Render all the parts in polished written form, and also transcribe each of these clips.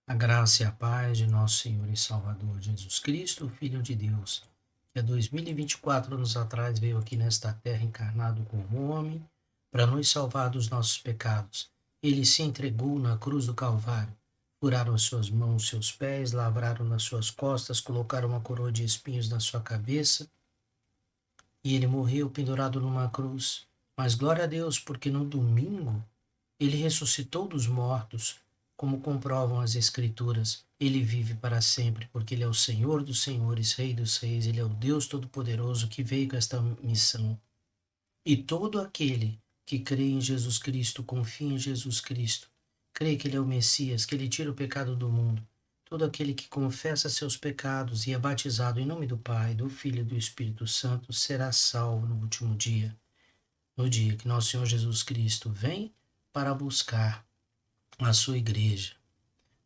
A graça e a paz de nosso Senhor e Salvador Jesus Cristo, Filho de Deus, que há 2024 anos atrás veio aqui nesta terra encarnado como homem para nos salvar dos nossos pecados. Ele se entregou na cruz do Calvário. Furaram as suas mãos, seus pés, lavraram nas suas costas, colocaram uma coroa de espinhos na sua cabeça e ele morreu pendurado numa cruz. Mas glória a Deus, porque no domingo ele ressuscitou dos mortos, como comprovam as Escrituras. Ele vive para sempre, porque ele é o Senhor dos senhores, Rei dos reis, ele é o Deus Todo-Poderoso que veio com esta missão. E todo aquele que crê em Jesus Cristo, confia em Jesus Cristo, crê que ele é o Messias, que ele tira o pecado do mundo, todo aquele que confessa seus pecados e é batizado em nome do Pai, do Filho e do Espírito Santo, será salvo no último dia, no dia que nosso Senhor Jesus Cristo vem para buscar a sua igreja.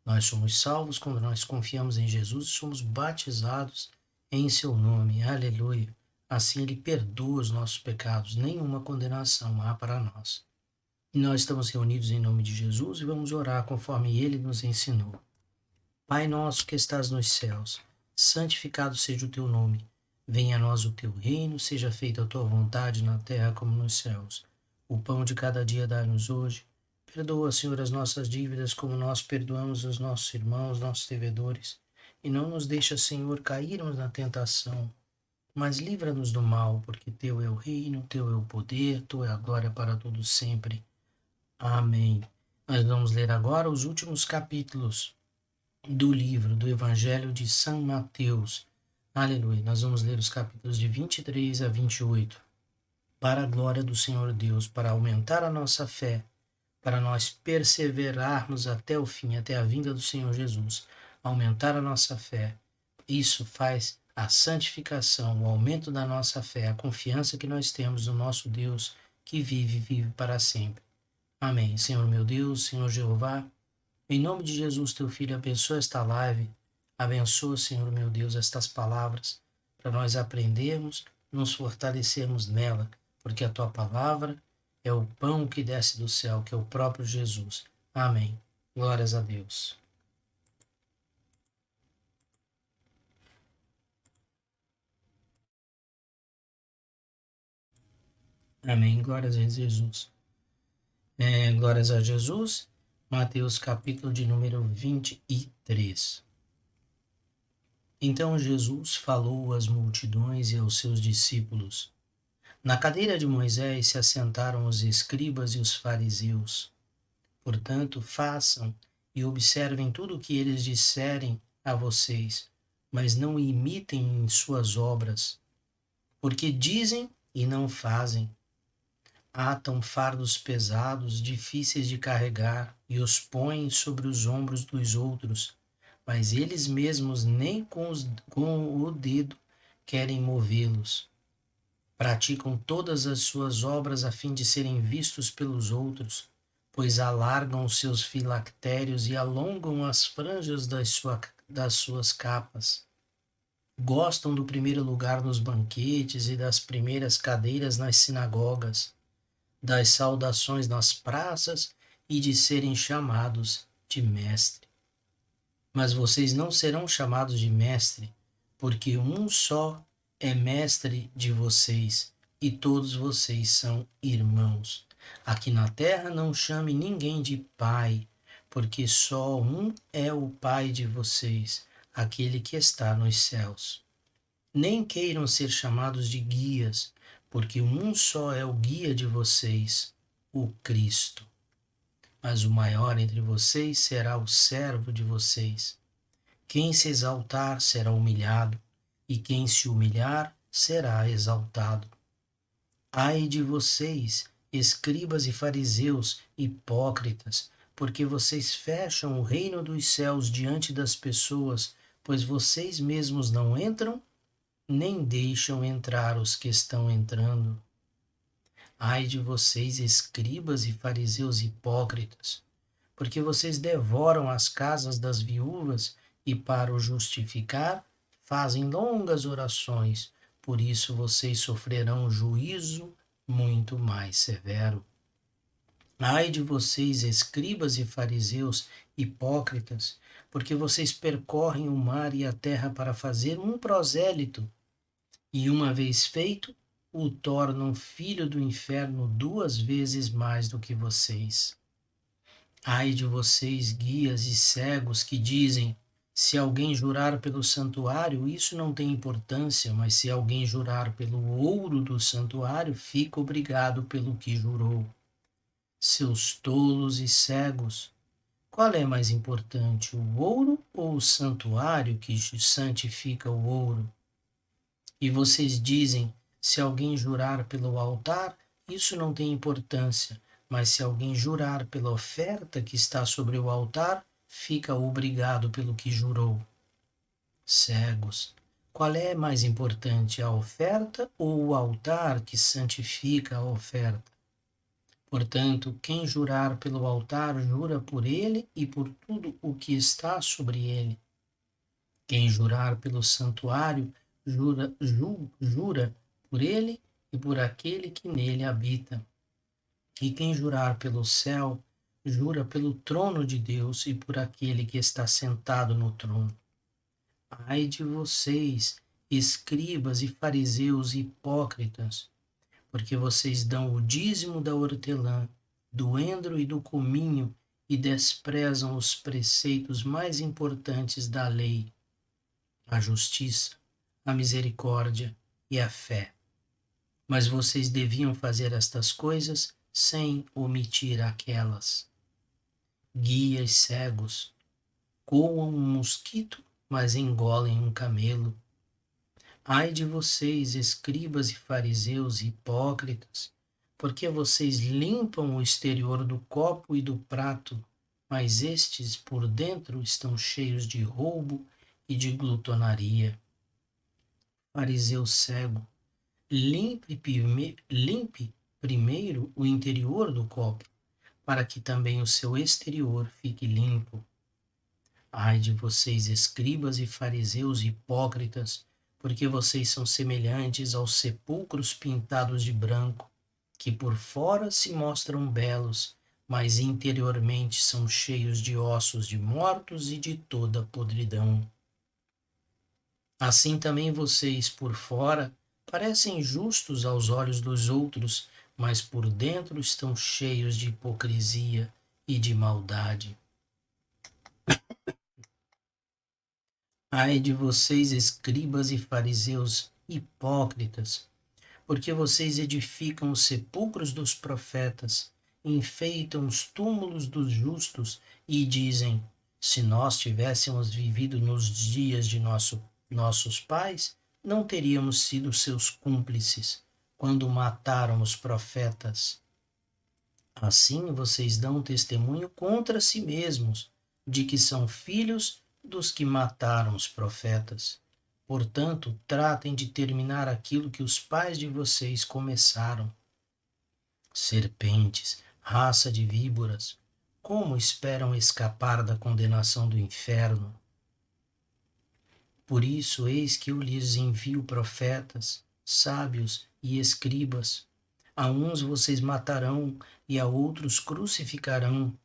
Nós somos salvos quando nós confiamos em Jesus e somos batizados em seu nome. Aleluia. Assim ele perdoa os nossos pecados, nenhuma condenação há para nós. E nós estamos reunidos em nome de Jesus e vamos orar conforme ele nos ensinou. Pai nosso que estás nos céus, santificado seja o teu nome. Venha a nós o teu reino, seja feita a tua vontade na terra como nos céus. O pão de cada dia dá-nos hoje. Perdoa, Senhor, as nossas dívidas, como nós perdoamos os nossos irmãos, nossos devedores. E não nos deixa, Senhor, cairmos na tentação, mas livra-nos do mal, porque teu é o reino, teu é o poder, tua é a glória para todos sempre. Amém. Nós vamos ler agora os últimos capítulos do livro do Evangelho de São Mateus. Aleluia. Nós vamos ler os capítulos de 23 a 28. Para a glória do Senhor Deus, para aumentar a nossa fé, para nós perseverarmos até o fim, até a vinda do Senhor Jesus, aumentar a nossa fé. Isso faz a santificação, o aumento da nossa fé, a confiança que nós temos no nosso Deus que vive e vive para sempre. Amém. Senhor meu Deus, Senhor Jeová, em nome de Jesus, teu Filho, abençoa esta live, abençoa, Senhor meu Deus, estas palavras, para nós aprendermos, nos fortalecermos nela, porque a tua palavra é o pão que desce do céu, que é o próprio Jesus. Amém. Glórias a Deus. Amém. Glórias a Jesus. Glórias a Jesus. Mateus capítulo de número 23. Então Jesus falou às multidões e aos seus discípulos. Na cadeira de Moisés se assentaram os escribas e os fariseus. Portanto, façam e observem tudo o que eles disserem a vocês, mas não imitem em suas obras, porque dizem e não fazem. Atam fardos pesados, difíceis de carregar, e os põem sobre os ombros dos outros, mas eles mesmos nem com o dedo querem movê-los. Praticam todas as suas obras a fim de serem vistos pelos outros, pois alargam os seus filactérios e alongam as franjas das suas capas. Gostam do primeiro lugar nos banquetes e das primeiras cadeiras nas sinagogas, das saudações nas praças e de serem chamados de mestre. Mas vocês não serão chamados de mestre, porque um só é mestre de vocês, e todos vocês são irmãos. Aqui na terra não chame ninguém de pai, porque só um é o pai de vocês, aquele que está nos céus. Nem queiram ser chamados de guias, porque um só é o guia de vocês, o Cristo. Mas o maior entre vocês será o servo de vocês. Quem se exaltar será humilhado, e quem se humilhar será exaltado. Ai de vocês, escribas e fariseus, hipócritas, porque vocês fecham o reino dos céus diante das pessoas, pois vocês mesmos não entram, nem deixam entrar os que estão entrando. Ai de vocês, escribas e fariseus hipócritas, porque vocês devoram as casas das viúvas e, para o justificar, fazem longas orações. Por isso vocês sofrerão juízo muito mais severo. Ai de vocês, escribas e fariseus, hipócritas, porque vocês percorrem o mar e a terra para fazer um prosélito, e uma vez feito, o tornam filho do inferno 2 vezes mais do que vocês. Ai de vocês, guias e cegos, que dizem: se alguém jurar pelo santuário, isso não tem importância, mas se alguém jurar pelo ouro do santuário, fica obrigado pelo que jurou. Seus tolos e cegos, qual é mais importante, o ouro ou o santuário que santifica o ouro? E vocês dizem: se alguém jurar pelo altar, isso não tem importância, mas se alguém jurar pela oferta que está sobre o altar, fica obrigado pelo que jurou. Cegos, qual é mais importante, a oferta ou o altar que santifica a oferta? Portanto, quem jurar pelo altar, jura por ele e por tudo o que está sobre ele. Quem jurar pelo santuário, jura por ele e por aquele que nele habita. E quem jurar pelo céu, jura pelo trono de Deus e por aquele que está sentado no trono. Ai de vocês, escribas e fariseus hipócritas, porque vocês dão o dízimo da hortelã, do endro e do cominho e desprezam os preceitos mais importantes da lei: a justiça, a misericórdia e a fé. Mas vocês deviam fazer estas coisas sem omitir aquelas. Guias cegos, coam um mosquito, mas engolem um camelo. Ai de vocês, escribas e fariseus hipócritas, porque vocês limpam o exterior do copo e do prato, mas estes por dentro estão cheios de roubo e de glutonaria. Fariseu cego, limpe primeiro o interior do copo, para que também o seu exterior fique limpo. Ai de vocês, escribas e fariseus hipócritas, porque vocês são semelhantes aos sepulcros pintados de branco, que por fora se mostram belos, mas interiormente são cheios de ossos de mortos e de toda podridão. Assim também vocês, por fora, parecem justos aos olhos dos outros, mas por dentro estão cheios de hipocrisia e de maldade. Ai de vocês, escribas e fariseus hipócritas, porque vocês edificam os sepulcros dos profetas, enfeitam os túmulos dos justos e dizem: se nós tivéssemos vivido nos dias de nossos pais, não teríamos sido seus cúmplices quando mataram os profetas. Assim vocês dão testemunho contra si mesmos de que são filhos dos que mataram os profetas. Portanto, tratem de terminar aquilo que os pais de vocês começaram. Serpentes, raça de víboras, como esperam escapar da condenação do inferno? Por isso, eis que eu lhes envio profetas, sábios e escribas. A uns vocês matarão e a outros crucificarão.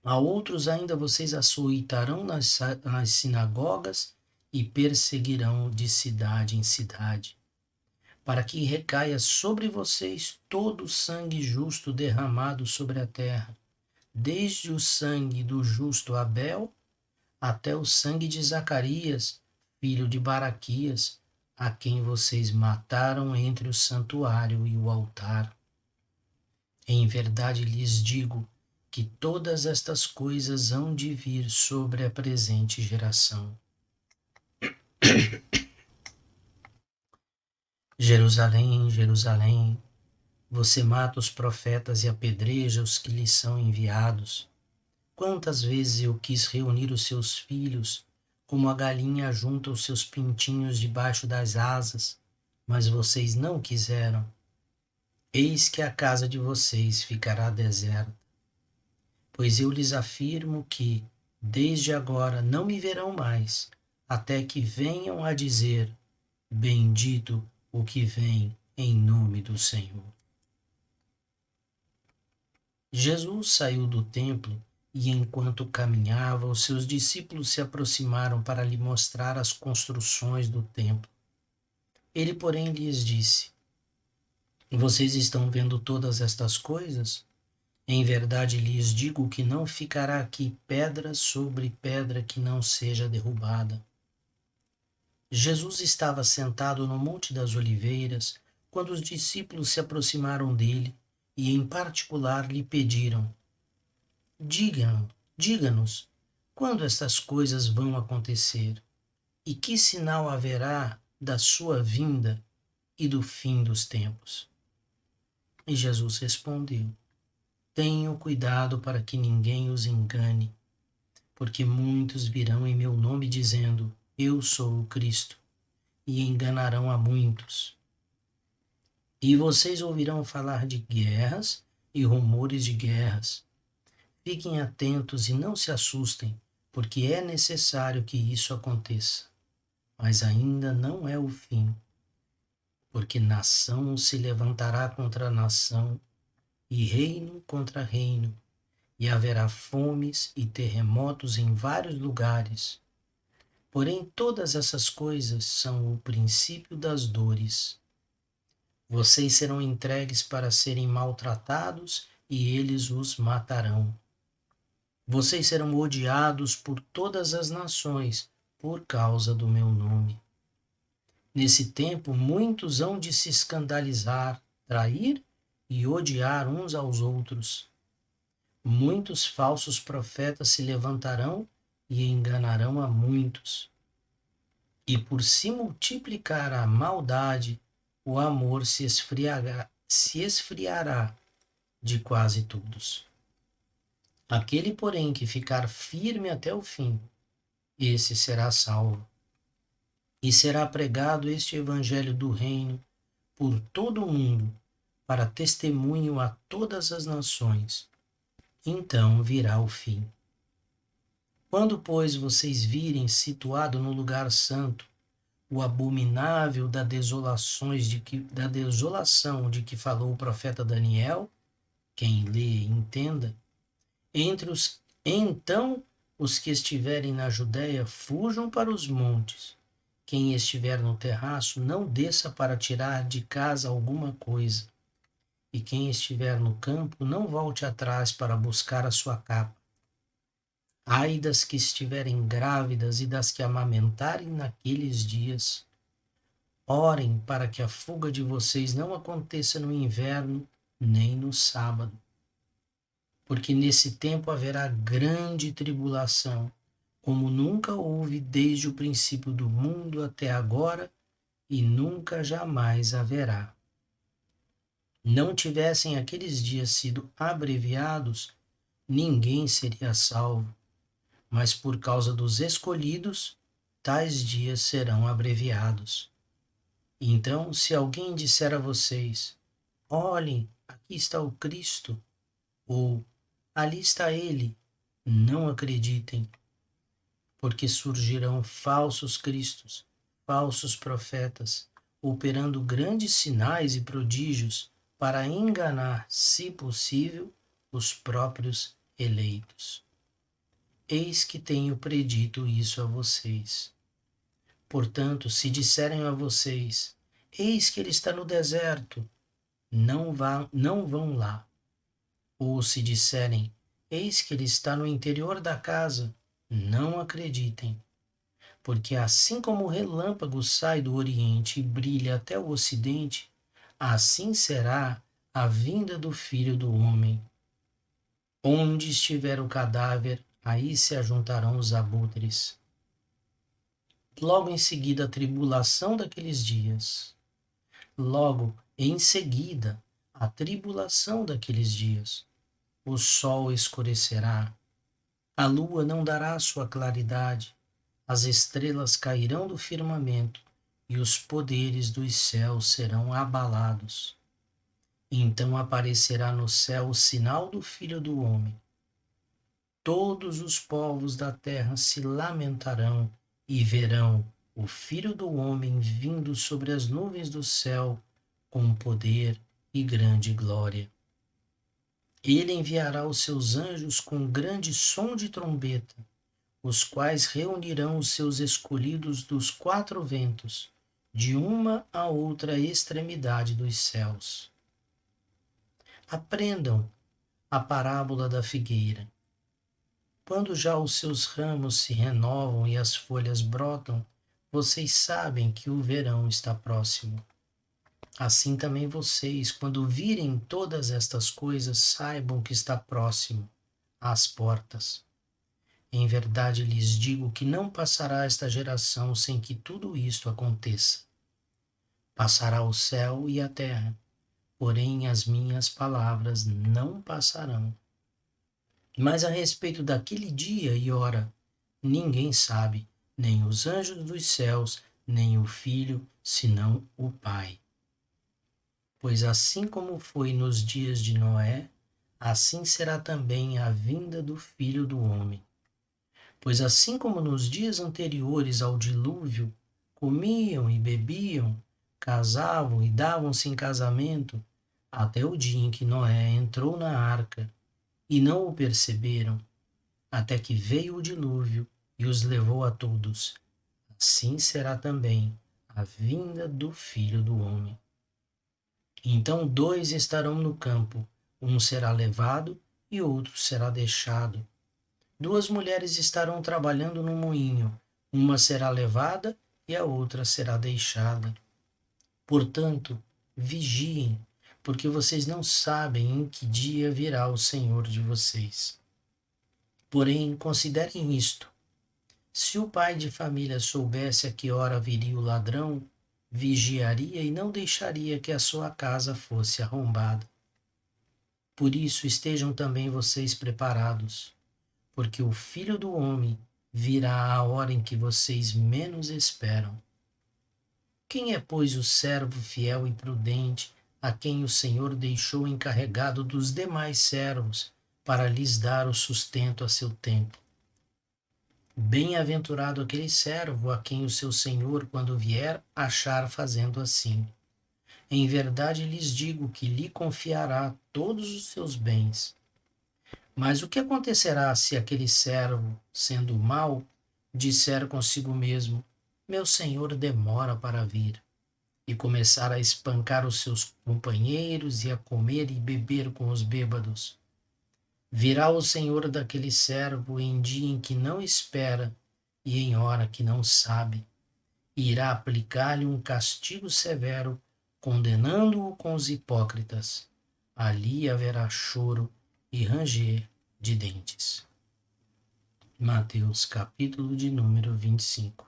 A outros ainda vocês açoitarão nas sinagogas e perseguirão de cidade em cidade, para que recaia sobre vocês todo o sangue justo derramado sobre a terra, desde o sangue do justo Abel até o sangue de Zacarias, filho de Baraquias, a quem vocês mataram entre o santuário e o altar. Em verdade lhes digo que todas estas coisas hão de vir sobre a presente geração. Jerusalém, Jerusalém, você mata os profetas e apedreja os que lhes são enviados. Quantas vezes eu quis reunir os seus filhos, como a galinha junta os seus pintinhos debaixo das asas, mas vocês não quiseram. Eis que a casa de vocês ficará deserta. Pois eu lhes afirmo que, desde agora, não me verão mais, até que venham a dizer: bendito o que vem em nome do Senhor. Jesus saiu do templo e, enquanto caminhava, os seus discípulos se aproximaram para lhe mostrar as construções do templo. Ele, porém, lhes disse: Vocês estão vendo todas estas coisas? Em verdade lhes digo que não ficará aqui pedra sobre pedra que não seja derrubada. Jesus estava sentado no Monte das Oliveiras quando os discípulos se aproximaram dele e, em particular, lhe pediram: Diga-nos, quando estas coisas vão acontecer e que sinal haverá da sua vinda e do fim dos tempos? E Jesus respondeu: Tenham cuidado para que ninguém os engane, porque muitos virão em meu nome dizendo: Eu sou o Cristo, e enganarão a muitos. E vocês ouvirão falar de guerras e rumores de guerras. Fiquem atentos e não se assustem, porque é necessário que isso aconteça. Mas ainda não é o fim, porque nação se levantará contra nação e reino contra reino, e haverá fomes e terremotos em vários lugares. Porém, todas essas coisas são o princípio das dores. Vocês serão entregues para serem maltratados e eles os matarão. Vocês serão odiados por todas as nações por causa do meu nome. Nesse tempo, muitos hão de se escandalizar, trair e odiar uns aos outros. Muitos falsos profetas se levantarão e enganarão a muitos. E por se multiplicar a maldade, o amor se esfriará de quase todos. Aquele, porém, que ficar firme até o fim, esse será salvo. E será pregado este evangelho do reino por todo o mundo, para testemunho a todas as nações. Então virá o fim. Quando, pois, vocês virem situado no lugar santo o abominável da desolação de que falou o profeta Daniel, quem lê entenda, então os que estiverem na Judéia fujam para os montes. Quem estiver no terraço não desça para tirar de casa alguma coisa. E quem estiver no campo não volte atrás para buscar a sua capa. Ai das que estiverem grávidas e das que amamentarem naqueles dias. Orem para que a fuga de vocês não aconteça no inverno nem no sábado. Porque nesse tempo haverá grande tribulação, como nunca houve desde o princípio do mundo até agora, e nunca jamais haverá. Não tivessem aqueles dias sido abreviados, ninguém seria salvo, mas por causa dos escolhidos, tais dias serão abreviados. Então, se alguém disser a vocês: Olhem, aqui está o Cristo, ou ali está ele, não acreditem, porque surgirão falsos cristos, falsos profetas, operando grandes sinais e prodígios para enganar, se possível, os próprios eleitos. Eis que tenho predito isso a vocês. Portanto, se disserem a vocês: Eis que ele está no deserto, não vão lá. Ou se disserem: Eis que ele está no interior da casa, não acreditem. Porque assim como o relâmpago sai do Oriente e brilha até o Ocidente, assim será a vinda do Filho do Homem. Onde estiver o cadáver, aí se ajuntarão os abutres. Logo em seguida a tribulação daqueles dias. Logo em seguida a tribulação daqueles dias. O sol escurecerá, a lua não dará sua claridade, as estrelas cairão do firmamento e os poderes dos céus serão abalados. Então aparecerá no céu o sinal do Filho do Homem. Todos os povos da terra se lamentarão e verão o Filho do Homem vindo sobre as nuvens do céu com poder e grande glória. Ele enviará os seus anjos com grande som de trombeta, os quais reunirão os seus escolhidos dos quatro ventos, de uma a outra extremidade dos céus. Aprendam a parábola da figueira. Quando já os seus ramos se renovam e as folhas brotam, vocês sabem que o verão está próximo. Assim também vocês, quando virem todas estas coisas, saibam que está próximo, às portas. Em verdade lhes digo que não passará esta geração sem que tudo isto aconteça. Passará o céu e a terra, porém as minhas palavras não passarão. Mas a respeito daquele dia e hora, ninguém sabe, nem os anjos dos céus, nem o Filho, senão o Pai. Pois assim como foi nos dias de Noé, assim será também a vinda do Filho do Homem. Pois assim como nos dias anteriores ao dilúvio, comiam e bebiam, casavam e davam-se em casamento, até o dia em que Noé entrou na arca, e não o perceberam, até que veio o dilúvio e os levou a todos. Assim será também a vinda do Filho do Homem. Então 2 estarão no campo, um será levado e outro será deixado. 2 mulheres estarão trabalhando no moinho, uma será levada e a outra será deixada. Portanto, vigiem, porque vocês não sabem em que dia virá o Senhor de vocês. Porém, considerem isto: se o pai de família soubesse a que hora viria o ladrão, vigiaria e não deixaria que a sua casa fosse arrombada. Por isso estejam também vocês preparados, porque o Filho do Homem virá à hora em que vocês menos esperam. Quem é, pois, o servo fiel e prudente, a quem o Senhor deixou encarregado dos demais servos, para lhes dar o sustento a seu tempo? Bem-aventurado aquele servo a quem o seu senhor, quando vier, achar fazendo assim. Em verdade lhes digo que lhe confiará todos os seus bens. Mas o que acontecerá se aquele servo, sendo mau, disser consigo mesmo: meu senhor demora para vir, e começar a espancar os seus companheiros e a comer e beber com os bêbados? Virá o senhor daquele servo em dia em que não espera e em hora que não sabe, e irá aplicar-lhe um castigo severo, condenando-o com os hipócritas. Ali haverá choro e ranger de dentes. Mateus, capítulo de número 25.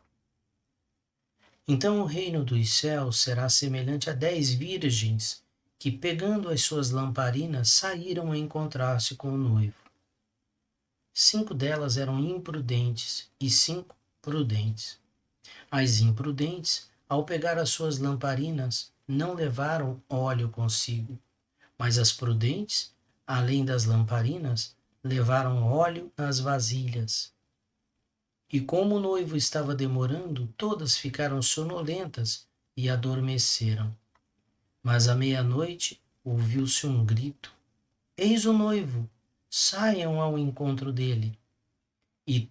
Então o reino dos céus será semelhante a 10 virgens que, pegando as suas lamparinas, saíram a encontrar-se com o noivo. 5 delas eram imprudentes e 5 prudentes. As imprudentes, ao pegar as suas lamparinas, não levaram óleo consigo, mas as prudentes, além das lamparinas, levaram óleo nas vasilhas. E como o noivo estava demorando, todas ficaram sonolentas e adormeceram. Mas à meia-noite ouviu-se um grito: eis o noivo, saiam ao encontro dele. E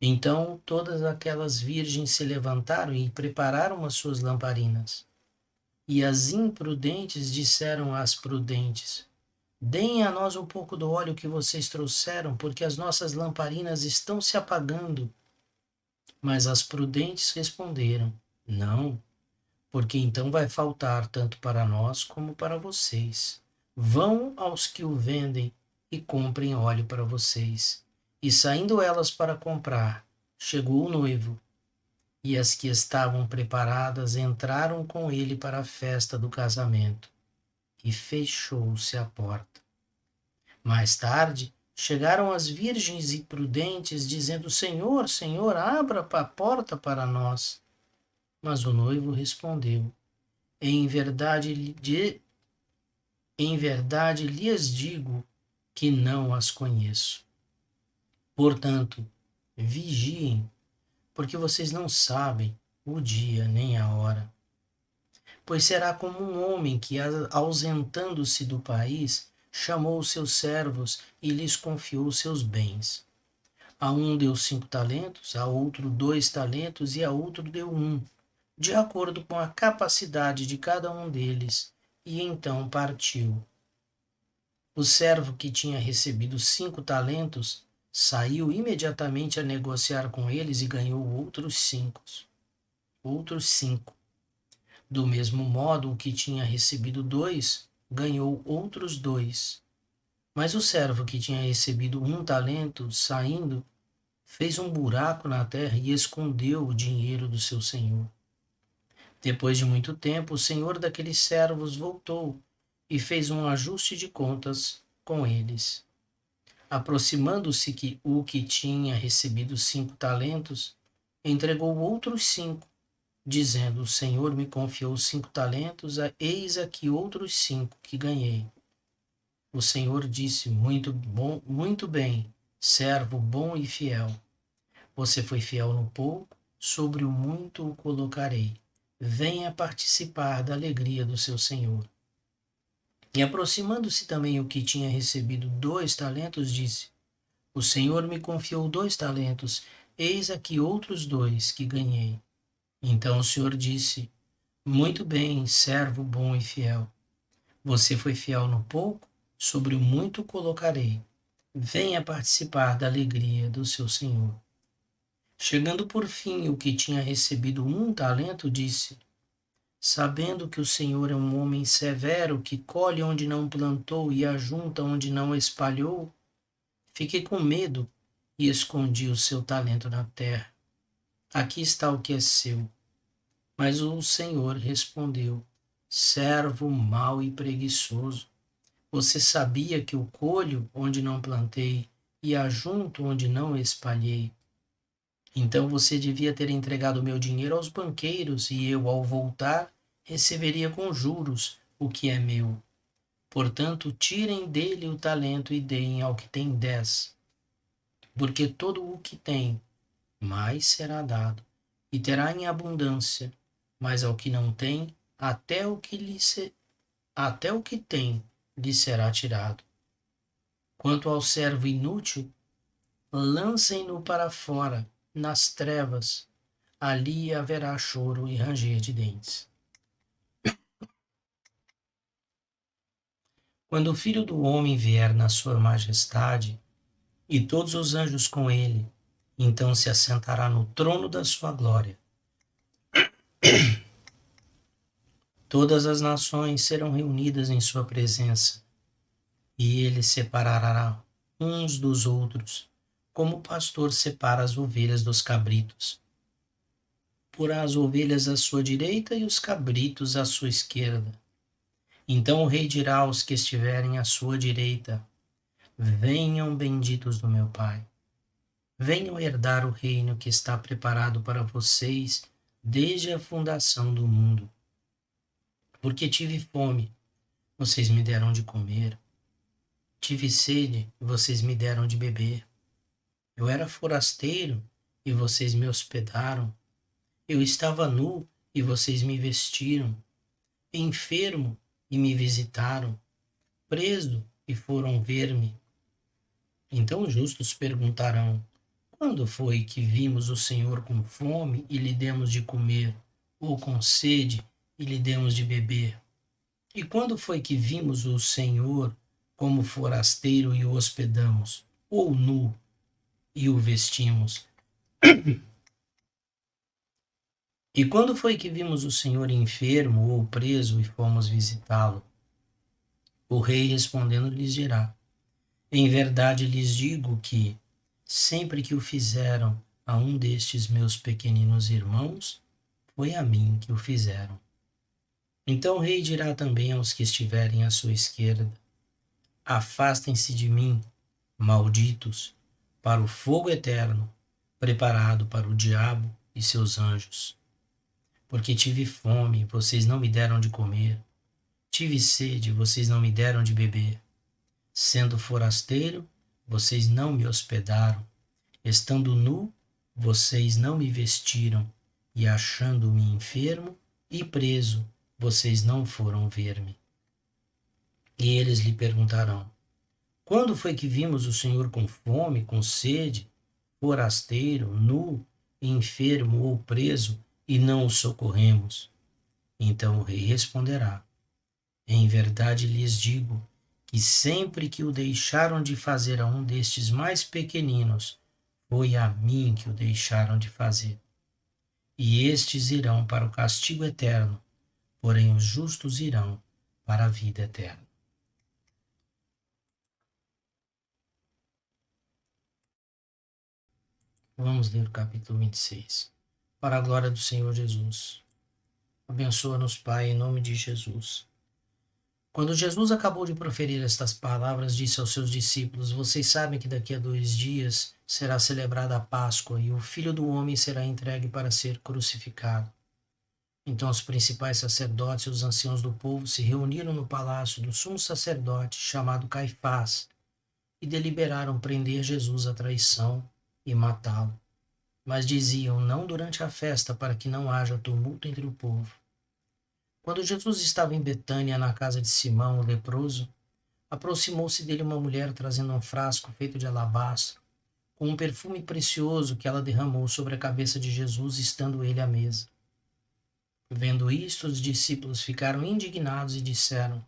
então todas aquelas virgens se levantaram e prepararam as suas lamparinas. E as imprudentes disseram às prudentes: deem a nós um pouco do óleo que vocês trouxeram, porque as nossas lamparinas estão se apagando. Mas as prudentes responderam: não, porque então vai faltar tanto para nós como para vocês. Vão aos que o vendem e comprem óleo para vocês. E saindo elas para comprar, chegou o noivo, e as que estavam preparadas entraram com ele para a festa do casamento, e fechou-se a porta. Mais tarde, chegaram as virgens imprudentes, dizendo: Senhor, Senhor, abra a porta para nós. Mas o noivo respondeu: Em verdade lhes digo que não as conheço. Portanto, vigiem, porque vocês não sabem o dia nem a hora. Pois será como um homem que, ausentando-se do país, chamou os seus servos e lhes confiou os seus bens. A um deu 5 talentos, a outro 2 talentos e a outro deu 1, de acordo com a capacidade de cada um deles, e então partiu. O servo que tinha recebido 5 talentos saiu imediatamente a negociar com eles e ganhou outros 5. Do mesmo modo, o que tinha recebido 2 ganhou outros 2. Mas o servo que tinha recebido 1 talento, saindo, fez um buraco na terra e escondeu o dinheiro do seu senhor. Depois de muito tempo, o senhor daqueles servos voltou e fez um ajuste de contas com eles. Aproximando-se o que tinha recebido 5 talentos, entregou outros 5, dizendo: O Senhor me confiou 5 talentos, eis aqui outros 5 que ganhei. O Senhor disse: muito bem, servo bom e fiel. Você foi fiel no pouco, sobre o muito o colocarei. Venha participar da alegria do seu Senhor. E aproximando-se também o que tinha recebido 2 talentos, disse: O Senhor me confiou 2 talentos, eis aqui outros 2 que ganhei. Então o Senhor disse: Muito bem, servo bom e fiel. Você foi fiel no pouco, sobre o muito o colocarei. Venha participar da alegria do seu Senhor. Chegando por fim o que tinha recebido 1 talento, disse: Sabendo que o Senhor é um homem severo, que colhe onde não plantou e ajunta onde não espalhou, fiquei com medo e escondi o seu talento na terra. Aqui está o que é seu. Mas o Senhor respondeu: Servo mau e preguiçoso, você sabia que eu colho onde não plantei e ajunto onde não espalhei. Então você devia ter entregado o meu dinheiro aos banqueiros, e eu, ao voltar, receberia com juros o que é meu. Portanto, tirem dele o talento e deem ao que tem 10. Porque todo o que tem, mais será dado, e terá em abundância. Mas ao que não tem, até o que tem lhe será tirado. Quanto ao servo inútil, lancem-no para fora, nas trevas, ali haverá choro e ranger de dentes. Quando o Filho do Homem vier na sua majestade, e todos os anjos com ele, então se assentará no trono da sua glória. Todas as nações serão reunidas em sua presença, e ele separará uns dos outros, como o pastor separa as ovelhas dos cabritos. Porá as ovelhas à sua direita e os cabritos à sua esquerda. Então o rei dirá aos que estiverem à sua direita: Venham, benditos do meu Pai. Venham herdar o reino que está preparado para vocês desde a fundação do mundo. Porque tive fome, vocês me deram de comer. Tive sede, e vocês me deram de beber. Eu era forasteiro, e vocês me hospedaram. Eu estava nu, e vocês me vestiram. Enfermo, e me visitaram. Preso, e foram ver-me. Então os justos perguntarão: Quando foi que vimos o Senhor com fome e lhe demos de comer, ou com sede e lhe demos de beber? E quando foi que vimos o Senhor como forasteiro e o hospedamos, ou nu e o vestimos? E quando foi que vimos o Senhor enfermo ou preso e fomos visitá-lo? O rei respondendo lhes dirá: Em verdade lhes digo que, sempre que o fizeram a um destes meus pequeninos irmãos, foi a mim que o fizeram. Então o rei dirá também aos que estiverem à sua esquerda: Afastem-se de mim, malditos, para o fogo eterno, preparado para o diabo e seus anjos. Porque tive fome, vocês não me deram de comer. Tive sede, vocês não me deram de beber. Sendo forasteiro, vocês não me hospedaram. Estando nu, vocês não me vestiram. E achando-me enfermo e preso, vocês não foram ver-me. E eles lhe perguntarão: quando foi que vimos o Senhor com fome, com sede, forasteiro, nu, enfermo ou preso, e não o socorremos? Então o rei responderá: em verdade lhes digo que sempre que o deixaram de fazer a um destes mais pequeninos, foi a mim que o deixaram de fazer. E estes irão para o castigo eterno, porém os justos irão para a vida eterna. Vamos ler o capítulo 26. Para a glória do Senhor Jesus. Abençoa-nos, Pai, em nome de Jesus. Quando Jesus acabou de proferir estas palavras, disse aos seus discípulos: vocês sabem que daqui a 2 dias será celebrada a Páscoa e o Filho do Homem será entregue para ser crucificado. Então os principais sacerdotes e os anciãos do povo se reuniram no palácio do sumo sacerdote, chamado Caifás, e deliberaram prender Jesus à traição e matá-lo. Mas diziam: não durante a festa, para que não haja tumulto entre o povo. Quando Jesus estava em Betânia, na casa de Simão, o leproso, aproximou-se dele uma mulher trazendo um frasco feito de alabastro, com um perfume precioso que ela derramou sobre a cabeça de Jesus, estando ele à mesa. Vendo isto, os discípulos ficaram indignados e disseram: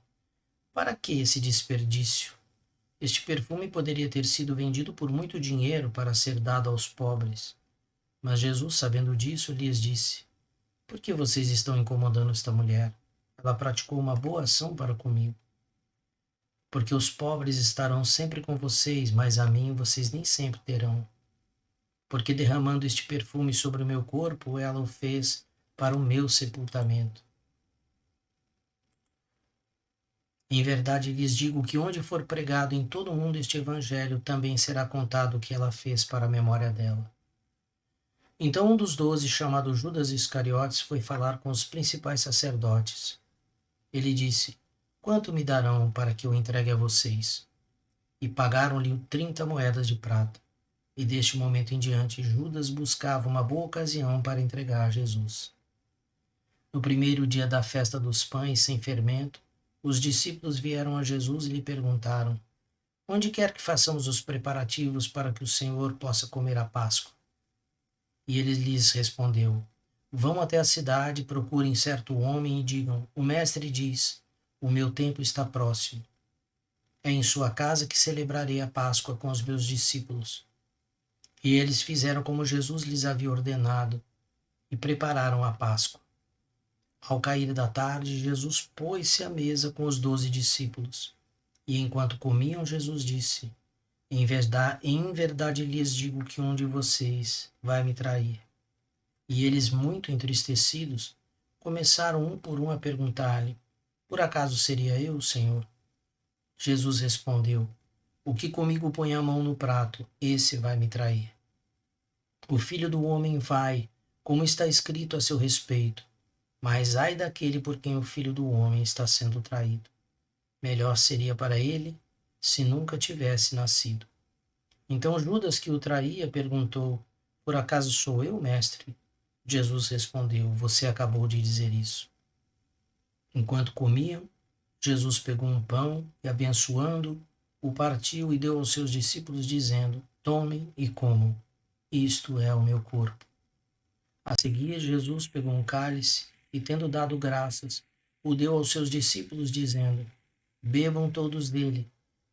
para que esse desperdício? Este perfume poderia ter sido vendido por muito dinheiro para ser dado aos pobres. Mas Jesus, sabendo disso, lhes disse: por que vocês estão incomodando esta mulher? Ela praticou uma boa ação para comigo. Porque os pobres estarão sempre com vocês, mas a mim vocês nem sempre terão. Porque derramando este perfume sobre o meu corpo, ela o fez para o meu sepultamento. Em verdade lhes digo que onde for pregado em todo o mundo este evangelho, também será contado o que ela fez para a memória dela. Então um dos 12, chamado Judas Iscariotes, foi falar com os principais sacerdotes. Ele disse: quanto me darão para que eu entregue a vocês? E pagaram-lhe 30 moedas de prata. E deste momento em diante, Judas buscava uma boa ocasião para entregar a Jesus. No primeiro dia da festa dos pães sem fermento, os discípulos vieram a Jesus e lhe perguntaram: onde quer que façamos os preparativos para que o Senhor possa comer a Páscoa? E ele lhes respondeu: vão até a cidade, procurem certo homem e digam: o mestre diz, o meu tempo está próximo. É em sua casa que celebrarei a Páscoa com os meus discípulos. E eles fizeram como Jesus lhes havia ordenado e prepararam a Páscoa. Ao cair da tarde, Jesus pôs-se à mesa com os 12 discípulos. E enquanto comiam, Jesus disse: em verdade lhes digo que um de vocês vai me trair. E eles, muito entristecidos, começaram um por um a perguntar-lhe: por acaso seria eu, Senhor? Jesus respondeu: o que comigo põe a mão no prato, esse vai me trair. O Filho do Homem vai, como está escrito a seu respeito, mas ai daquele por quem o Filho do Homem está sendo traído. Melhor seria para ele se nunca tivesse nascido. Então Judas, que o traía, perguntou: por acaso sou eu, mestre? Jesus respondeu: você acabou de dizer isso. Enquanto comiam, Jesus pegou um pão e, abençoando, o partiu e deu aos seus discípulos, dizendo: tomem e comam, isto é o meu corpo. A seguir, Jesus pegou um cálice e, tendo dado graças, o deu aos seus discípulos, dizendo: bebam todos dele,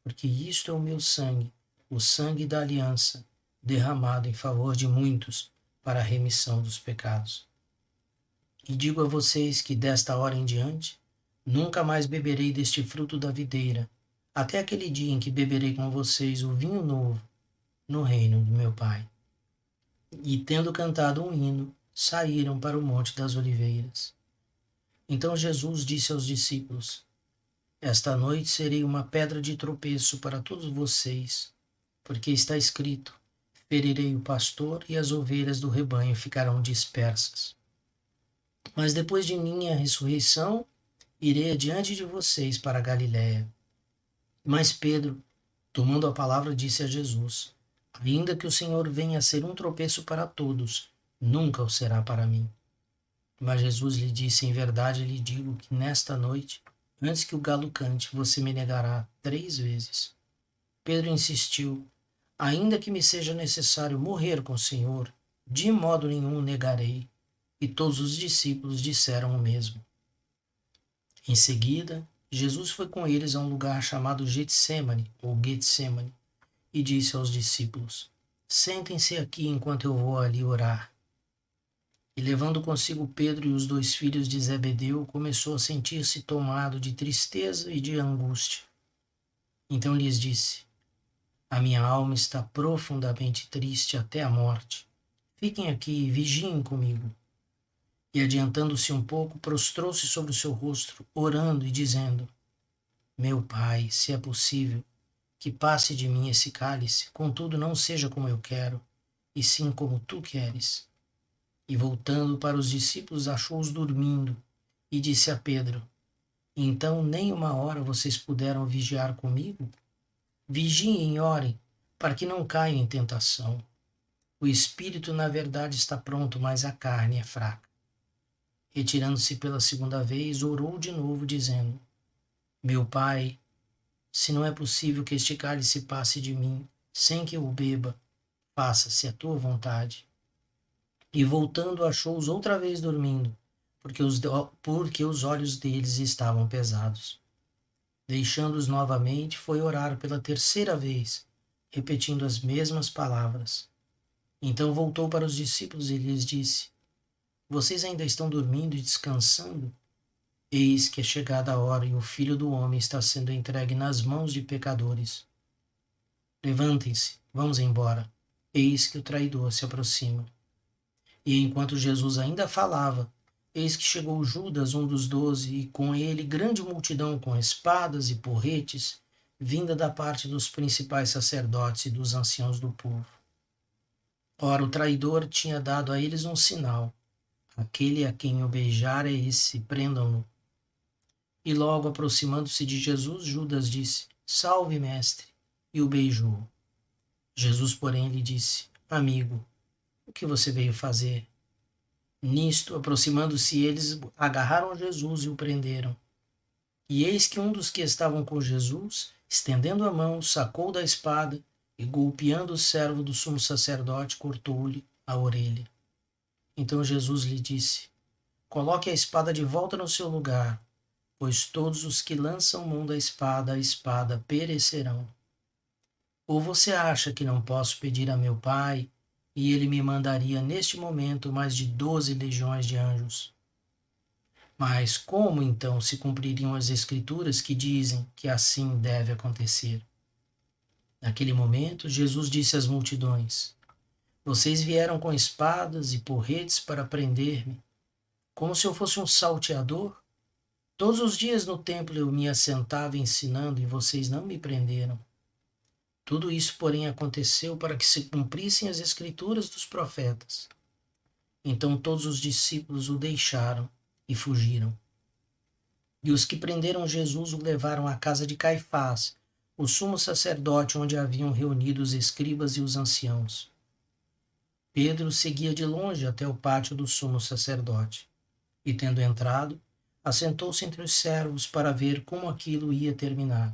porque isto é o meu sangue, o sangue da aliança, derramado em favor de muitos para a remissão dos pecados. E digo a vocês que desta hora em diante, nunca mais beberei deste fruto da videira, até aquele dia em que beberei com vocês o vinho novo no reino do meu Pai. E tendo cantado um hino, saíram para o Monte das Oliveiras. Então Jesus disse aos discípulos: esta noite serei uma pedra de tropeço para todos vocês, porque está escrito: ferirei o pastor e as ovelhas do rebanho ficarão dispersas. Mas depois de minha ressurreição, irei adiante de vocês para a Galiléia. Mas Pedro, tomando a palavra, disse a Jesus: ainda que o Senhor venha a ser um tropeço para todos, nunca o será para mim. Mas Jesus lhe disse: em verdade lhe digo que nesta noite, Antes que o galo cante, você me negará 3 vezes. Pedro insistiu: ainda que me seja necessário morrer com o Senhor, de modo nenhum o negarei. E todos os discípulos disseram o mesmo. Em seguida, Jesus foi com eles a um lugar chamado Getsemane, ou Getsemane, e disse aos discípulos: sentem-se aqui enquanto eu vou ali orar. E levando consigo Pedro e os 2 filhos de Zebedeu, começou a sentir-se tomado de tristeza e de angústia. Então lhes disse: a minha alma está profundamente triste até a morte. Fiquem aqui e vigiem comigo. E adiantando-se um pouco, prostrou-se sobre o seu rosto, orando e dizendo: meu Pai, se é possível, que passe de mim esse cálice, contudo não seja como eu quero, e sim como tu queres. E voltando para os discípulos, achou-os dormindo, e disse a Pedro: então nem uma hora vocês puderam vigiar comigo? Vigiem e orem, para que não caiam em tentação. O espírito, na verdade, está pronto, mas a carne é fraca. Retirando-se pela segunda vez, orou de novo, dizendo: meu Pai, se não é possível que este cálice passe de mim, sem que eu o beba, faça-se a tua vontade. E voltando, achou-os outra vez dormindo, porque os olhos deles estavam pesados. Deixando-os novamente, foi orar pela terceira vez, repetindo as mesmas palavras. Então voltou para os discípulos e lhes disse: vocês ainda estão dormindo e descansando? Eis que é chegada a hora e o Filho do Homem está sendo entregue nas mãos de pecadores. Levantem-se, vamos embora. Eis que o traidor se aproxima. E enquanto Jesus ainda falava, eis que chegou Judas, um dos 12, e com ele grande multidão com espadas e porretes, vinda da parte dos principais sacerdotes e dos anciãos do povo. Ora, o traidor tinha dado a eles um sinal: aquele a quem o beijar é esse, prendam-no. E logo aproximando-se de Jesus, Judas disse: salve, mestre, e o beijou. Jesus, porém, lhe disse: amigo, o que você veio fazer? Nisto, aproximando-se eles, agarraram Jesus e o prenderam. E eis que um dos que estavam com Jesus, estendendo a mão, sacou da espada e, golpeando o servo do sumo sacerdote, cortou-lhe a orelha. Então Jesus lhe disse: coloque a espada de volta no seu lugar, pois todos os que lançam mão da espada, a espada perecerão. Ou você acha que não posso pedir a meu Pai, e ele me mandaria neste momento mais de 12 legiões de anjos? Mas como então se cumpririam as Escrituras que dizem que assim deve acontecer? Naquele momento, Jesus disse às multidões: vocês vieram com espadas e porretes para prender-me, como se eu fosse um salteador? Todos os dias no templo eu me assentava ensinando e vocês não me prenderam. Tudo isso, porém, aconteceu para que se cumprissem as Escrituras dos profetas. Então todos os discípulos o deixaram e fugiram. E os que prenderam Jesus o levaram à casa de Caifás, o sumo sacerdote, onde haviam reunido os escribas e os anciãos. Pedro seguia de longe até o pátio do sumo sacerdote, e tendo entrado, assentou-se entre os servos para ver como aquilo ia terminar.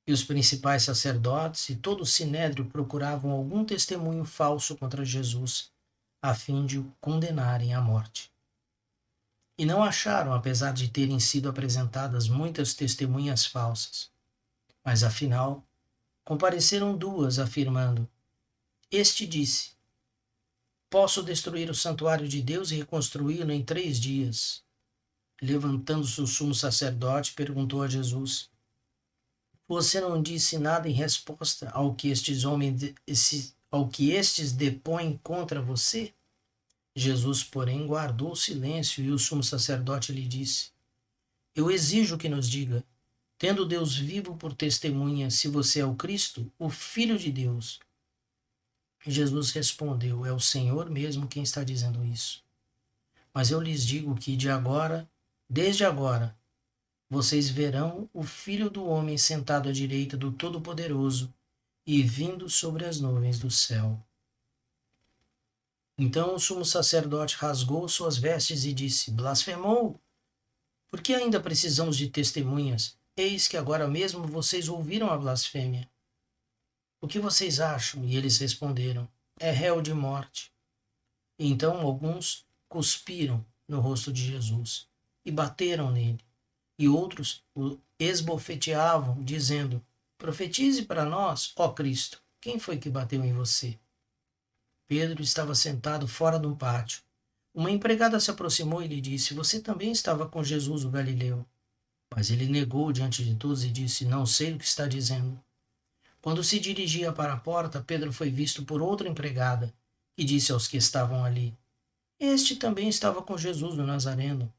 E os principais sacerdotes e todo o sinédrio procuravam algum testemunho falso contra Jesus, a fim de o condenarem à morte. E não acharam, apesar de terem sido apresentadas muitas testemunhas falsas. Mas afinal, compareceram 2, afirmando: este disse: posso destruir o santuário de Deus e reconstruí-lo em 3 dias. Levantando-se o sumo sacerdote, perguntou a Jesus: você não disse nada em resposta ao que estes depõem contra você? Jesus, porém, guardou silêncio, e o sumo sacerdote lhe disse: eu exijo que nos diga, tendo Deus vivo por testemunha, se você é o Cristo, o Filho de Deus. Jesus respondeu: é o Senhor mesmo quem está dizendo isso. Mas eu lhes digo que desde agora, vocês verão o Filho do Homem sentado à direita do Todo-Poderoso e vindo sobre as nuvens do céu. Então o sumo sacerdote rasgou suas vestes e disse: blasfemou! Por que ainda precisamos de testemunhas? Eis que agora mesmo vocês ouviram a blasfêmia. O que vocês acham? E eles responderam: é réu de morte. E então alguns cuspiram no rosto de Jesus e bateram nele. E outros o esbofeteavam, dizendo: profetize para nós, ó Cristo, quem foi que bateu em você? Pedro estava sentado fora de um pátio. Uma empregada se aproximou e lhe disse: você também estava com Jesus, o Galileu. Mas ele negou diante de todos e disse: não sei o que está dizendo. Quando se dirigia para a porta, Pedro foi visto por outra empregada, que disse aos que estavam ali: este também estava com Jesus, o Nazareno.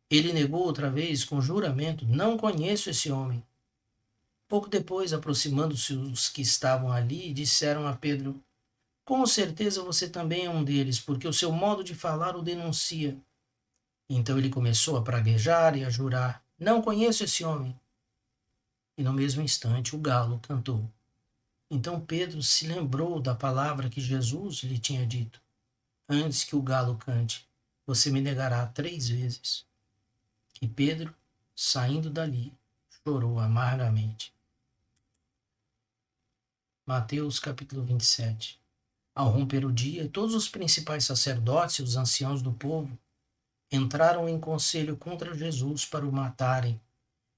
Ele negou outra vez, com juramento: não conheço esse homem. Pouco depois, aproximando-se os que estavam ali, disseram a Pedro: com certeza você também é um deles, porque o seu modo de falar o denuncia. Então ele começou a praguejar e a jurar: não conheço esse homem. E no mesmo instante o galo cantou. Então Pedro se lembrou da palavra que Jesus lhe tinha dito: antes que o galo cante, você me negará 3 vezes. E Pedro, saindo dali, chorou amargamente. Mateus capítulo 27. Ao romper o dia, todos os principais sacerdotes e os anciãos do povo entraram em conselho contra Jesus para o matarem,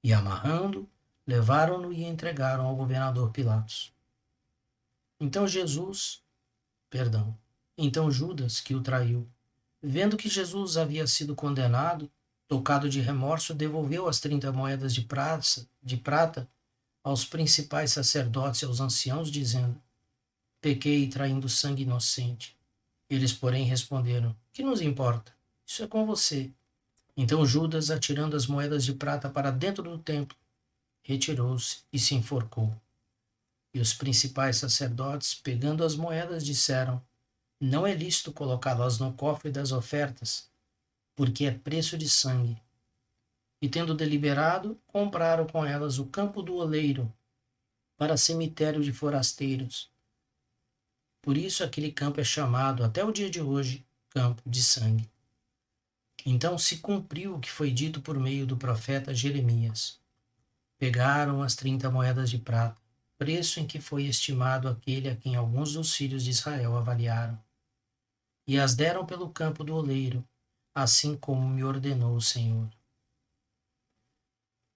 e amarrando, levaram-no e entregaram ao governador Pilatos. Então Judas, que o traiu, vendo que Jesus havia sido condenado, tocado de remorso, devolveu as 30 moedas de prata aos principais sacerdotes e aos anciãos, dizendo: pequei traindo sangue inocente. Eles, porém, responderam: que nos importa? Isso é com você. Então Judas, atirando as moedas de prata para dentro do templo, retirou-se e se enforcou. E os principais sacerdotes, pegando as moedas, disseram: não é lícito colocá-las no cofre das ofertas, porque é preço de sangue. E tendo deliberado, compraram com elas o campo do oleiro para cemitério de forasteiros. Por isso aquele campo é chamado até o dia de hoje campo de sangue. Então se cumpriu o que foi dito por meio do profeta Jeremias. Pegaram as 30 moedas de prata, preço em que foi estimado aquele a quem alguns dos filhos de Israel avaliaram, e as deram pelo campo do oleiro, assim como me ordenou o Senhor.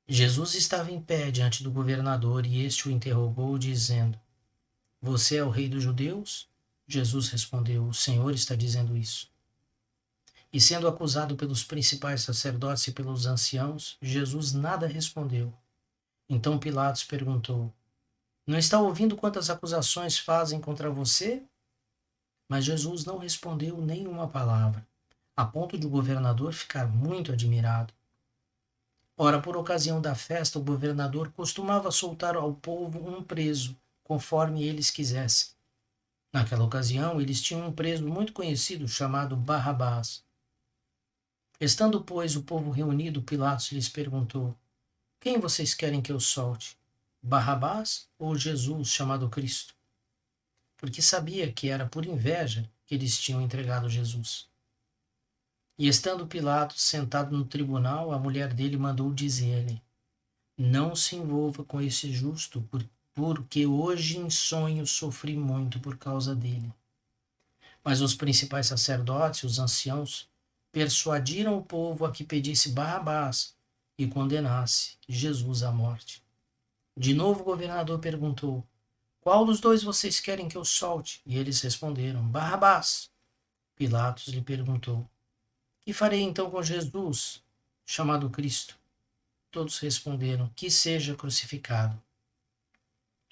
Jesus estava em pé diante do governador e este o interrogou, dizendo: você é o rei dos judeus? Jesus respondeu: o Senhor está dizendo isso. E sendo acusado pelos principais sacerdotes e pelos anciãos, Jesus nada respondeu. Então Pilatos perguntou: não está ouvindo quantas acusações fazem contra você? Mas Jesus não respondeu nenhuma palavra, a ponto de o governador ficar muito admirado. Ora, por ocasião da festa, o governador costumava soltar ao povo um preso, conforme eles quisessem. Naquela ocasião, eles tinham um preso muito conhecido chamado Barrabás. Estando, pois, o povo reunido, Pilatos lhes perguntou: quem vocês querem que eu solte? Barrabás ou Jesus, chamado Cristo? Porque sabia que era por inveja que eles tinham entregado Jesus. E estando Pilatos sentado no tribunal, a mulher dele mandou dizer-lhe: não se envolva com esse justo, porque hoje em sonho sofri muito por causa dele. Mas os principais sacerdotes e os anciãos persuadiram o povo a que pedisse Barrabás e condenasse Jesus à morte. De novo o governador perguntou: qual dos dois vocês querem que eu solte? E eles responderam: Barrabás. Pilatos lhe perguntou: que farei então com Jesus, chamado Cristo? Todos responderam: que seja crucificado.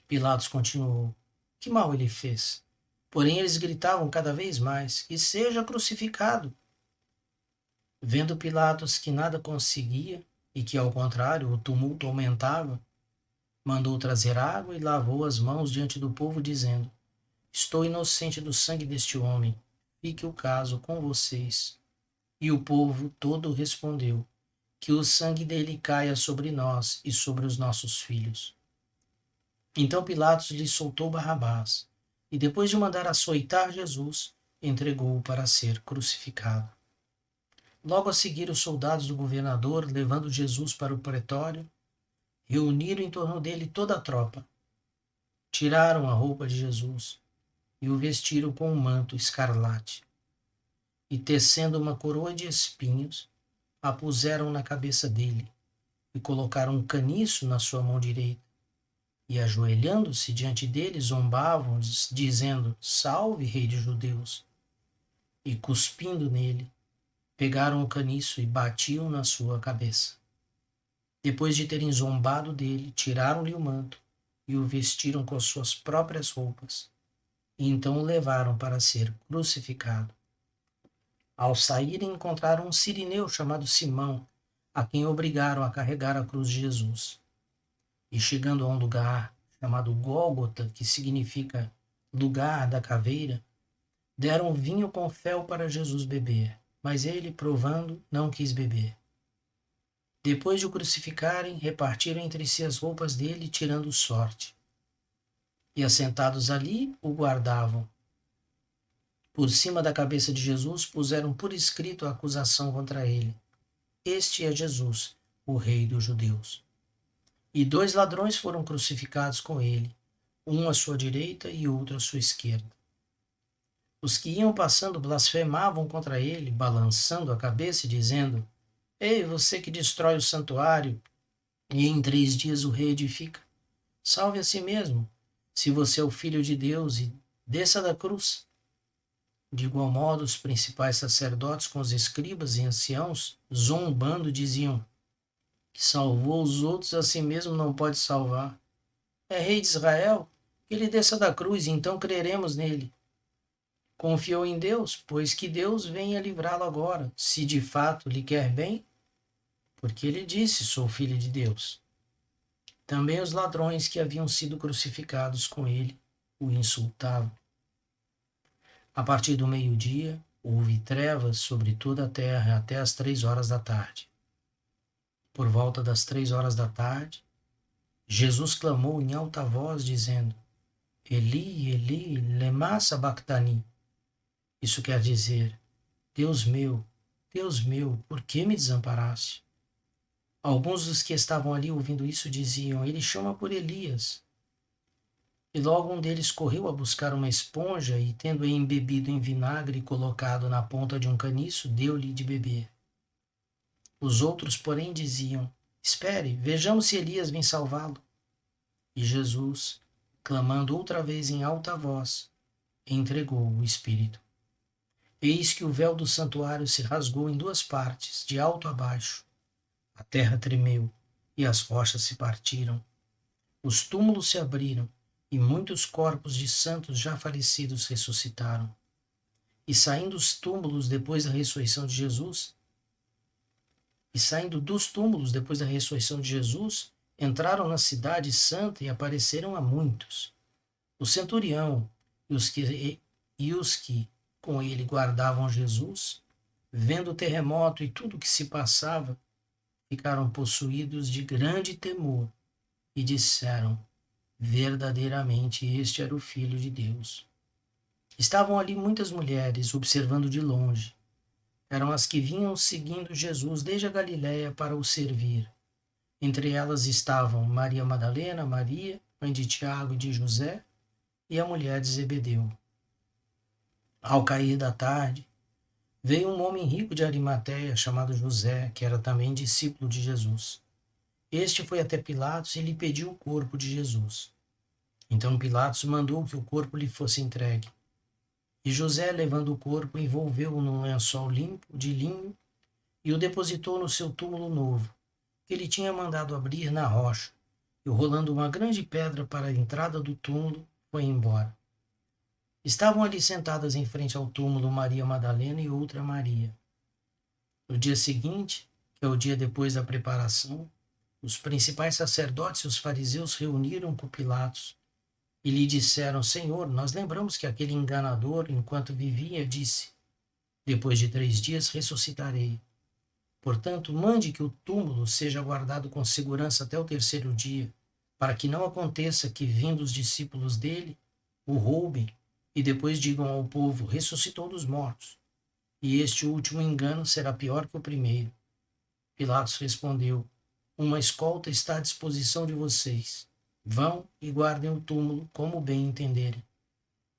Pilatos continuou: que mal ele fez? Porém eles gritavam cada vez mais: que seja crucificado. Vendo Pilatos que nada conseguia e que, ao contrário, o tumulto aumentava, mandou trazer água e lavou as mãos diante do povo, dizendo: estou inocente do sangue deste homem, fique o caso com vocês. E o povo todo respondeu: que o sangue dele caia sobre nós e sobre os nossos filhos. Então Pilatos lhe soltou Barrabás, e depois de mandar açoitar Jesus, entregou-o para ser crucificado. Logo a seguir, os soldados do governador, levando Jesus para o pretório, reuniram em torno dele toda a tropa. Tiraram a roupa de Jesus e o vestiram com um manto escarlate. E tecendo uma coroa de espinhos, a puseram na cabeça dele e colocaram um caniço na sua mão direita. E ajoelhando-se diante dele, zombavam, dizendo: Salve, rei dos judeus! E cuspindo nele, pegaram o caniço e batiam na sua cabeça. Depois de terem zombado dele, tiraram-lhe o manto e o vestiram com as suas próprias roupas, e então o levaram para ser crucificado. Ao saírem, encontraram um sirineu chamado Simão, a quem obrigaram a carregar a cruz de Jesus. E chegando a um lugar chamado Gólgota, que significa lugar da caveira, deram vinho com fel para Jesus beber, mas ele, provando, não quis beber. Depois de o crucificarem, repartiram entre si as roupas dele, tirando sorte. E assentados ali, o guardavam. Por cima da cabeça de Jesus, puseram por escrito a acusação contra ele. Este é Jesus, o Rei dos Judeus. E 2 ladrões foram crucificados com ele, um à sua direita e outro à sua esquerda. Os que iam passando blasfemavam contra ele, balançando a cabeça e dizendo: Ei, você que destrói o santuário e em 3 dias o reedifica, salve a si mesmo, se você é o Filho de Deus, e desça da cruz. De igual modo, os principais sacerdotes com os escribas e anciãos, zombando, diziam: Que salvou os outros, a si mesmo não pode salvar. É rei de Israel, que ele desça da cruz, e então creremos nele. Confiou em Deus, pois que Deus venha livrá-lo agora, se de fato lhe quer bem, porque ele disse: Sou filho de Deus. Também os ladrões que haviam sido crucificados com ele o insultavam. A partir do meio-dia, houve trevas sobre toda a terra até as 3 horas da tarde. Por volta das 3 horas da tarde, Jesus clamou em alta voz, dizendo: Eli, Eli, lema sabachthani. Isso quer dizer: Deus meu, por que me desamparaste? Alguns dos que estavam ali ouvindo isso diziam: Ele chama por Elias. E logo um deles correu a buscar uma esponja e, tendo-a embebido em vinagre e colocado na ponta de um caniço, deu-lhe de beber. Os outros, porém, diziam: Espere, vejamos se Elias vem salvá-lo. E Jesus, clamando outra vez em alta voz, entregou o Espírito. Eis que o véu do santuário se rasgou em 2 partes, de alto a baixo. A terra tremeu e as rochas se partiram. Os túmulos se abriram e muitos corpos de santos já falecidos ressuscitaram. E saindo dos túmulos depois da ressurreição de Jesus, entraram na cidade santa e apareceram a muitos. O centurião e os que com ele guardavam Jesus, vendo o terremoto e tudo o que se passava, ficaram possuídos de grande temor e disseram: verdadeiramente este era o Filho de Deus. Estavam ali muitas mulheres observando de longe. Eram as que vinham seguindo Jesus desde a Galiléia para o servir. Entre elas estavam Maria Madalena, Maria, mãe de Tiago e de José, e a mulher de Zebedeu. Ao cair da tarde, veio um homem rico de Arimateia, chamado José, que era também discípulo de Jesus. Este foi até Pilatos e lhe pediu o corpo de Jesus. Então Pilatos mandou que o corpo lhe fosse entregue. E José, levando o corpo, envolveu-o num lençol limpo de linho e o depositou no seu túmulo novo, que ele tinha mandado abrir na rocha, e rolando uma grande pedra para a entrada do túmulo, foi embora. Estavam ali sentadas em frente ao túmulo Maria Madalena e outra Maria. No dia seguinte, que é o dia depois da preparação, os principais sacerdotes e os fariseus reuniram com Pilatos e lhe disseram: Senhor, nós lembramos que aquele enganador, enquanto vivia, disse: depois de 3 dias ressuscitarei. Portanto, mande que o túmulo seja guardado com segurança até o 3º dia, para que não aconteça que, vindo os discípulos dele, o roubem e depois digam ao povo: ressuscitou dos mortos. e este último engano será pior que o primeiro. Pilatos respondeu: uma escolta está à disposição de vocês. Vão e guardem o túmulo como bem entenderem.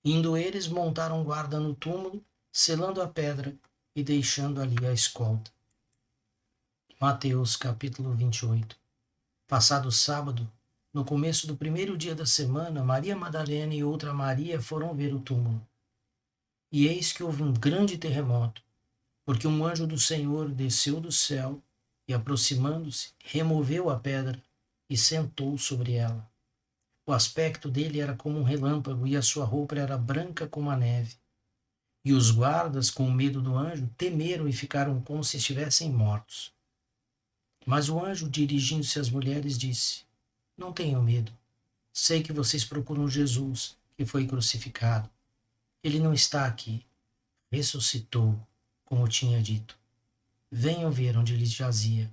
Indo eles, montaram guarda no túmulo, selando a pedra e deixando ali a escolta. Mateus capítulo 28. Passado o sábado, no começo do primeiro dia da semana, Maria Madalena e outra Maria foram ver o túmulo. E eis que houve um grande terremoto, porque um anjo do Senhor desceu do céu e, aproximando-se, removeu a pedra e sentou sobre ela. O aspecto dele era como um relâmpago e a sua roupa era branca como a neve. E os guardas, com medo do anjo, temeram e ficaram como se estivessem mortos. Mas o anjo, dirigindo-se às mulheres, disse: não tenham medo. Sei que vocês procuram Jesus, que foi crucificado. Ele não está aqui. Ressuscitou, como tinha dito. Venham ver onde ele jazia.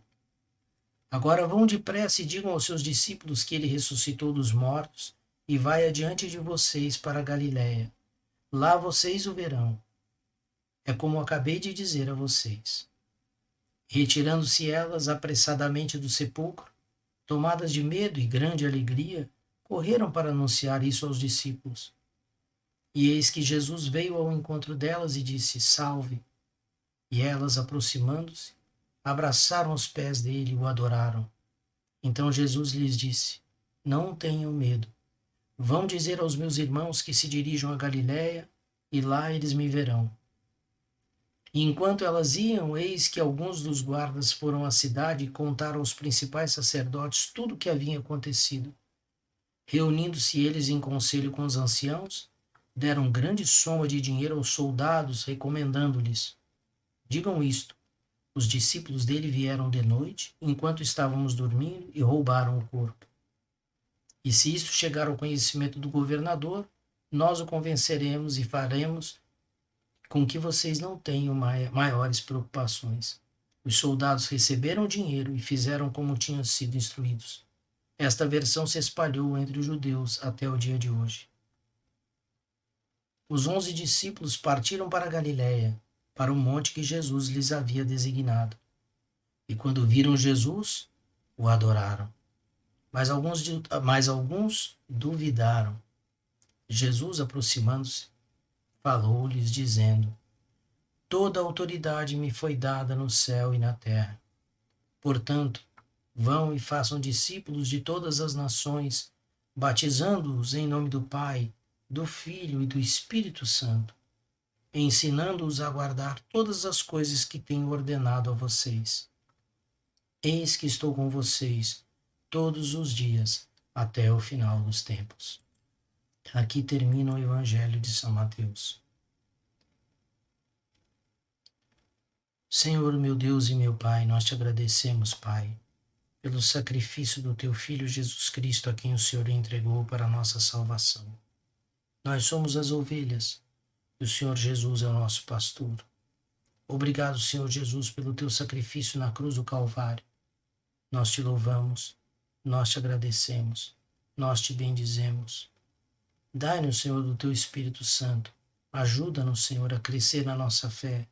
Agora vão depressa e digam aos seus discípulos que ele ressuscitou dos mortos e vai adiante de vocês para a Galiléia. Lá vocês o verão. É como acabei de dizer a vocês. Retirando-se elas apressadamente do sepulcro, tomadas de medo e grande alegria, correram para anunciar isso aos discípulos. E eis que Jesus veio ao encontro delas e disse: salve. E elas, aproximando-se, abraçaram os pés dele e o adoraram. Então Jesus lhes disse: não tenham medo. Vão dizer aos meus irmãos que se dirijam a Galiléia, e lá eles me verão. E enquanto elas iam, eis que alguns dos guardas foram à cidade e contaram aos principais sacerdotes tudo o que havia acontecido. Reunindo-se eles em conselho com os anciãos, deram grande soma de dinheiro aos soldados, recomendando-lhes: digam isto, os discípulos dele vieram de noite, enquanto estávamos dormindo, e roubaram o corpo. E se isto chegar ao conhecimento do governador, nós o convenceremos e faremos com que vocês não tenham maiores preocupações. Os soldados receberam o dinheiro e fizeram como tinham sido instruídos. Esta versão se espalhou entre os judeus até o dia de hoje. Os 11 discípulos partiram para a Galiléia, para o monte que Jesus lhes havia designado. E quando viram Jesus, o adoraram. Mas alguns duvidaram. Jesus, aproximando-se, falou-lhes, dizendo: toda a autoridade me foi dada no céu e na terra. Portanto, vão e façam discípulos de todas as nações, batizando-os em nome do Pai, do Filho e do Espírito Santo, ensinando-os a guardar todas as coisas que tenho ordenado a vocês. Eis que estou com vocês todos os dias, até o final dos tempos. Aqui termina o Evangelho de São Mateus. Senhor, meu Deus e meu Pai, nós te agradecemos, Pai, pelo sacrifício do teu Filho Jesus Cristo, a quem o Senhor entregou para a nossa salvação. Nós somos as ovelhas e o Senhor Jesus é o nosso pastor. Obrigado, Senhor Jesus, pelo teu sacrifício na cruz do Calvário. Nós te louvamos, nós te agradecemos, nós te bendizemos. Dai-nos, Senhor, do teu Espírito Santo. Ajuda-nos, Senhor, a crescer na nossa fé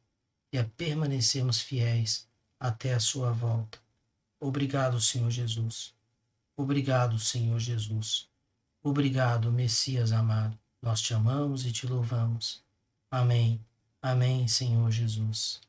e a permanecermos fiéis até a sua volta. Obrigado, Senhor Jesus. Obrigado, Senhor Jesus. Obrigado, Messias amado. Nós te amamos e te louvamos. Amém. Amém, Senhor Jesus.